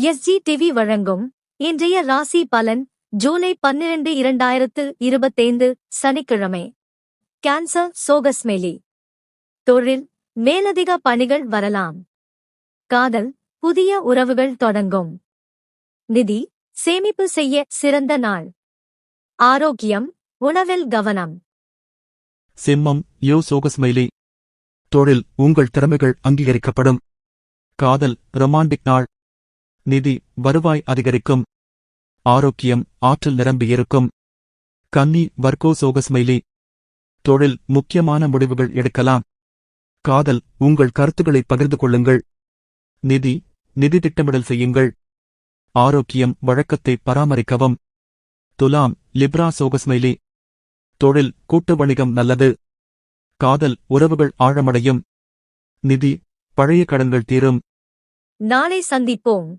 SG TV வழங்கும் இன்றைய ராசி பலன் ஜூலை 12 2025 சனிக்கிழமை. கேன்சர் சோகஸ்மெலி. தொழில் மேலதிக பணிகள் வரலாம். காதல் புதிய உறவுகள் தொடங்கும். நிதி சேமிப்பு செய்ய சிறந்த நாள். ஆரோக்கியம் உணவில் கவனம். சிம்மம் யோ சோகஸ்மெலி. தொழில் உங்கள் திறமைகள் அங்கீகரிக்கப்படும். காதல் ரொமாண்டிக் நாள். நிதி வருவாய் அதிகரிக்கும். ஆரோக்கியம் ஆற்றல் நிரம்பியிருக்கும். கன்னி வர்கோ சோகஸ்மெலி. தொழில் முக்கியமான முடிவுகள் எடுக்கலாம். காதல் உங்கள் கருத்துக்களை பகிர்ந்து கொள்ளுங்கள். நிதி திட்டமிடல் செய்யுங்கள். ஆரோக்கியம் வழக்கத்தை பராமரிக்கவும். துலாம் லிப்ரா சோகஸ்மெலி. தொழில் கூட்டு வணிகம் நல்லது. காதல் உறவுகள் ஆழமடையும். நிதி பழைய கடன்கள் தீரும். நாளை சந்திப்போம்.